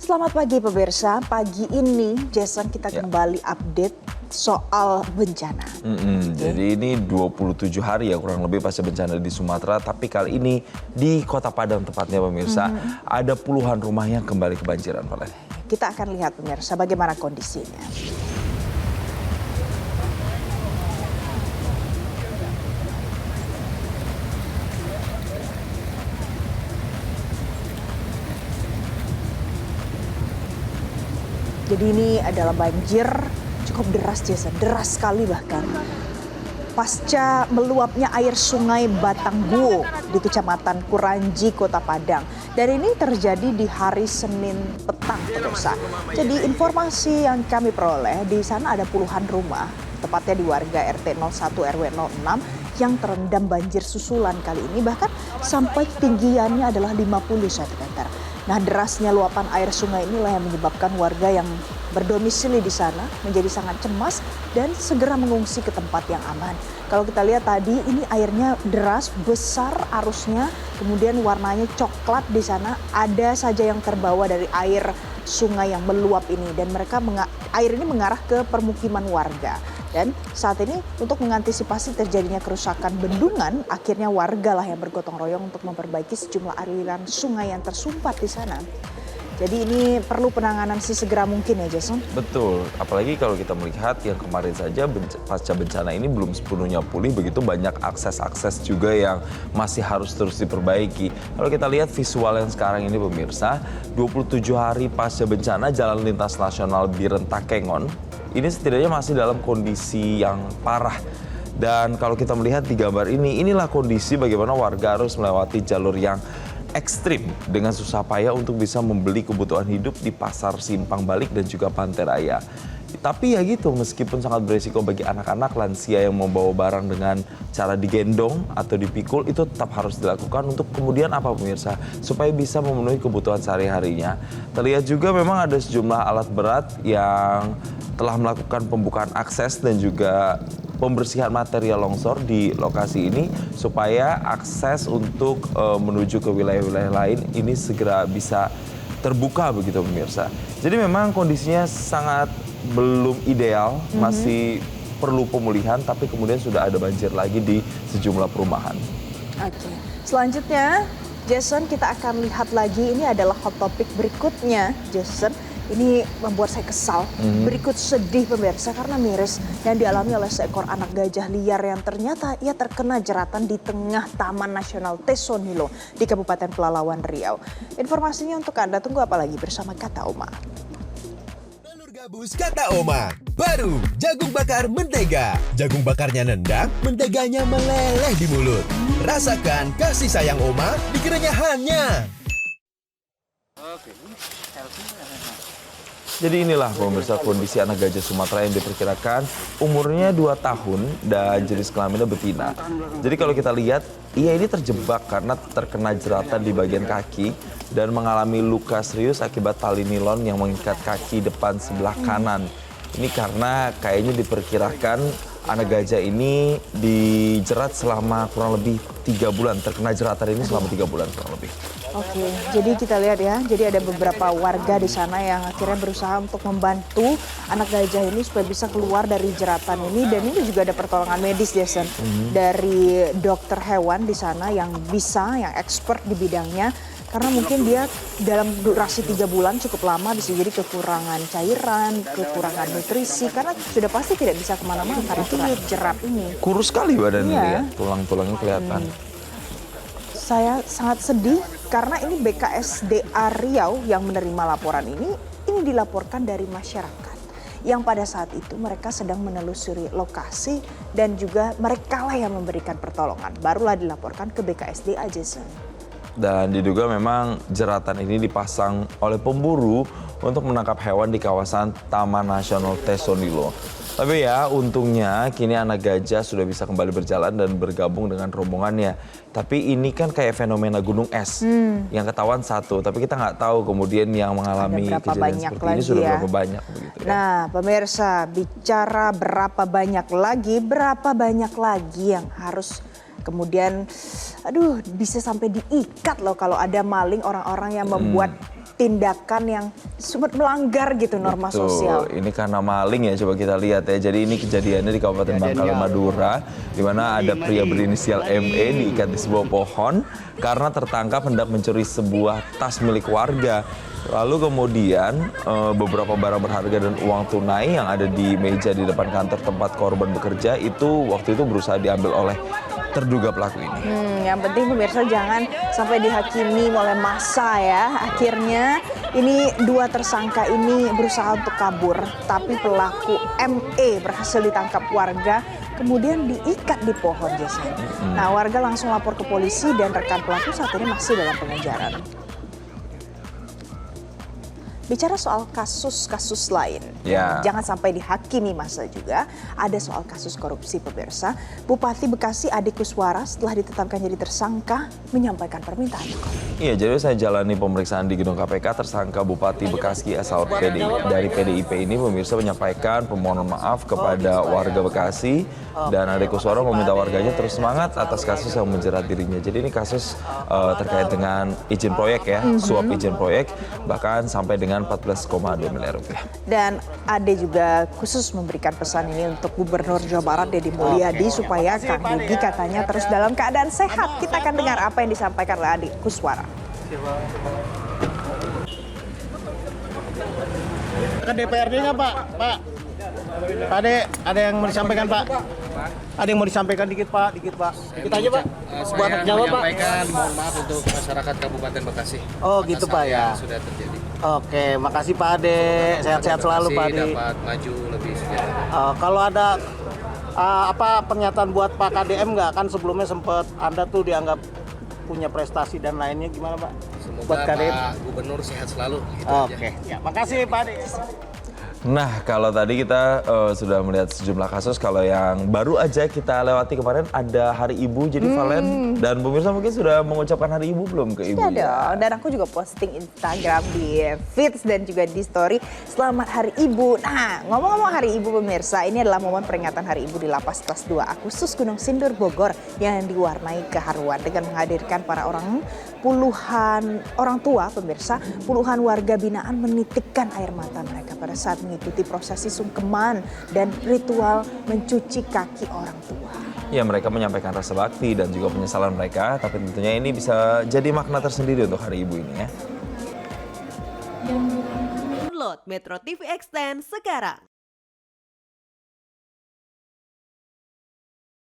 Selamat pagi pemirsa, pagi ini Jason kita kembali update soal bencana. Jadi ini 27 hari ya kurang lebih pasca bencana di Sumatera, tapi kali ini di Kota Padang tepatnya pemirsa, ada puluhan rumah yang kembali kebanjiran. Kita akan lihat pemirsa bagaimana kondisinya. Jadi ini adalah banjir cukup deras Jason, deras sekali bahkan. Pasca meluapnya air sungai Batangguo di Kecamatan Kuranji, Kota Padang. Dan ini terjadi di hari Senin petang, pemirsa. Jadi informasi yang kami peroleh, di sana ada puluhan rumah, tepatnya di warga RT 01 RW 06 yang terendam banjir susulan kali ini. Bahkan sampai ketinggiannya adalah 50 cm. Nah, derasnya luapan air sungai inilah yang menyebabkan warga yang berdomisili di sana menjadi sangat cemas dan segera mengungsi ke tempat yang aman. Kalau kita lihat tadi ini airnya deras, besar arusnya, kemudian warnanya coklat di sana. Ada saja yang terbawa dari air sungai yang meluap ini dan mereka air ini mengarah ke permukiman warga. Dan saat ini untuk mengantisipasi terjadinya kerusakan bendungan, akhirnya warga lah yang bergotong royong untuk memperbaiki sejumlah aliran sungai yang tersumpat di sana. Jadi ini perlu penanganan sesegera mungkin ya Jason? Betul, apalagi kalau kita melihat yang kemarin saja pasca bencana ini belum sepenuhnya pulih, begitu banyak akses-akses juga yang masih harus terus diperbaiki. Kalau kita lihat visual yang sekarang ini pemirsa, 27 hari pasca bencana Jalan Lintas Nasional Birentakengon, ini setidaknya masih dalam kondisi yang parah. Dan kalau kita melihat di gambar ini, inilah kondisi bagaimana warga harus melewati jalur yang ekstrim dengan susah payah untuk bisa membeli kebutuhan hidup di Pasar Simpang Balik dan juga Pantai Raya. Tapi ya gitu, meskipun sangat berisiko bagi anak-anak, lansia yang membawa barang dengan cara digendong atau dipikul, itu tetap harus dilakukan untuk kemudian apa pemirsa? Supaya bisa memenuhi kebutuhan sehari-harinya. Terlihat juga memang ada sejumlah alat berat yang telah melakukan pembukaan akses dan juga pembersihan material longsor di lokasi ini supaya akses untuk menuju ke wilayah-wilayah lain ini segera bisa terbuka begitu pemirsa. Jadi memang kondisinya sangat belum ideal, masih perlu pemulihan, tapi kemudian sudah ada banjir lagi di sejumlah perumahan. Oke, selanjutnya Jason kita akan lihat lagi, ini adalah hot topic berikutnya Jason. Ini membuat saya kesal, berikut sedih pemirsa karena miris yang dialami oleh seekor anak gajah liar yang ternyata ia terkena jeratan di tengah Taman Nasional Tesonilo di Kabupaten Pelalawan Riau. Informasinya untuk Anda, tunggu apa lagi bersama Kata Oma. Telur gabus Kata Oma, baru jagung bakar mentega. Jagung bakarnya nendang, menteganya meleleh di mulut. Rasakan kasih sayang Oma di kerenyahannya. Jadi inilah pemirsa kondisi anak gajah Sumatera yang diperkirakan umurnya 2 tahun dan jenis kelaminnya betina. Jadi kalau kita lihat, ia ini terjebak karena terkena jeratan di bagian kaki dan mengalami luka serius akibat tali nilon yang mengikat kaki depan sebelah kanan. Ini karena kayaknya diperkirakan anak gajah ini dijerat selama kurang lebih 3 bulan. Terkena jeratan ini selama 3 bulan kurang lebih. Oke, jadi kita lihat ya, jadi ada beberapa warga di sana yang akhirnya berusaha untuk membantu anak gajah ini supaya bisa keluar dari jeratan ini, dan ini juga ada pertolongan medis Jason dari dokter hewan di sana yang bisa, yang expert di bidangnya, karena mungkin dia dalam durasi 3 bulan cukup lama bisa jadi kekurangan cairan, kekurangan nutrisi, karena sudah pasti tidak bisa kemana-mana karena kena jerat ini. Kurus sekali badannya ya, tulang-tulangnya kelihatan. Saya sangat sedih karena ini BKSDA Riau yang menerima laporan ini dilaporkan dari masyarakat yang pada saat itu mereka sedang menelusuri lokasi dan juga mereka lah yang memberikan pertolongan. Barulah dilaporkan ke BKSDA Jason. Dan diduga memang jeratan ini dipasang oleh pemburu untuk menangkap hewan di kawasan Taman Nasional Tesonilo. Tapi ya untungnya kini anak gajah sudah bisa kembali berjalan dan bergabung dengan rombongannya. Tapi ini kan kayak fenomena gunung es yang ketahuan satu, tapi kita nggak tau kemudian yang mengalami kejadian seperti ini sudah berapa banyak begitu ya. Nah pemirsa, bicara berapa banyak lagi yang harus kemudian bisa sampai diikat loh kalau ada maling, orang-orang yang membuat tindakan yang sempat melanggar gitu norma Betul. sosial. Ini karena maling ya, coba kita lihat ya. Jadi ini kejadiannya di Kabupaten Bangkalan Madura, di mana ada pria berinisial ME diikat di sebuah pohon karena tertangkap hendak mencuri sebuah tas milik warga. Lalu kemudian beberapa barang berharga dan uang tunai yang ada di meja di depan kantor tempat korban bekerja itu waktu itu berusaha diambil oleh terduga pelaku ini. Yang penting pemirsa jangan sampai dihakimi oleh massa ya. Akhirnya ini dua tersangka ini berusaha untuk kabur, tapi pelaku ME berhasil ditangkap warga, kemudian diikat di pohon biasanya. Nah, warga langsung lapor ke polisi dan rekan pelaku saat ini masih dalam pengejaran. Bicara soal kasus-kasus lain, Ya. jangan sampai dihakimi massa juga. Ada soal kasus korupsi pemirsa. Bupati Bekasi Ade Kuswara setelah ditetapkan jadi tersangka menyampaikan permintaan maaf. Iya, jadi saya jalani pemeriksaan di gedung KPK, tersangka Bupati Bekasi asal dari PDIP ini pemirsa menyampaikan permohonan maaf kepada warga Bekasi dan Ade Kuswara meminta warganya terus semangat atas kasus yang menjerat dirinya. Jadi ini kasus terkait dengan izin proyek ya, suap izin proyek, bahkan sampai dengan 14,2 miliar rupiah. Dan Ade juga khusus memberikan pesan ini untuk Gubernur Jawa Barat Deddy Mulyadi supaya Kang Deddy katanya terus dalam keadaan sehat. Kita akan dengar apa yang disampaikan oleh Ade Kuswara. Ke DPRD nggak Pak? Pak Ade, ada yang mau disampaikan Pak? Ada yang mau disampaikan dikit Pak? Dikit aja Pak. Buat Saya jawab Pak. menyampaikan mohon maaf untuk masyarakat Kabupaten Bekasi. Oh gitu atas Pak hal ya. yang sudah terjadi. Oke, makasih Pak Ade. Sehat-sehat selalu Pak Ade. Dapat maju lebih sejahtera. Kalau ada apa pernyataan buat Pak KDM nggak? Kan sebelumnya sempat Anda tuh dianggap punya prestasi dan lainnya gimana Pak? Semoga Buat KDM. Pak Gubernur sehat selalu. Gitu aja. Oke, ya, makasih Pak Ade. Nah, kalau tadi kita sudah melihat sejumlah kasus, kalau yang baru aja kita lewati kemarin ada Hari Ibu, jadi Valen dan pemirsa mungkin sudah mengucapkan Hari Ibu belum ke ibu? Sudah dong, dan aku juga posting Instagram di feeds dan juga di story. Selamat Hari Ibu. Nah, ngomong-ngomong Hari Ibu pemirsa, ini adalah momen peringatan Hari Ibu di Lapas Kelas 2 Agustus Gunung Sindur Bogor yang diwarnai keharuan dengan menghadirkan para puluhan orang tua pemirsa, puluhan warga binaan menitikkan air mata mereka pada saat mengikuti prosesi sungkeman dan ritual mencuci kaki orang tua. Ya, mereka menyampaikan rasa bakti dan juga penyesalan mereka, tapi tentunya ini bisa jadi makna tersendiri untuk Hari Ibu ini ya. Download Metro TV Extend sekarang.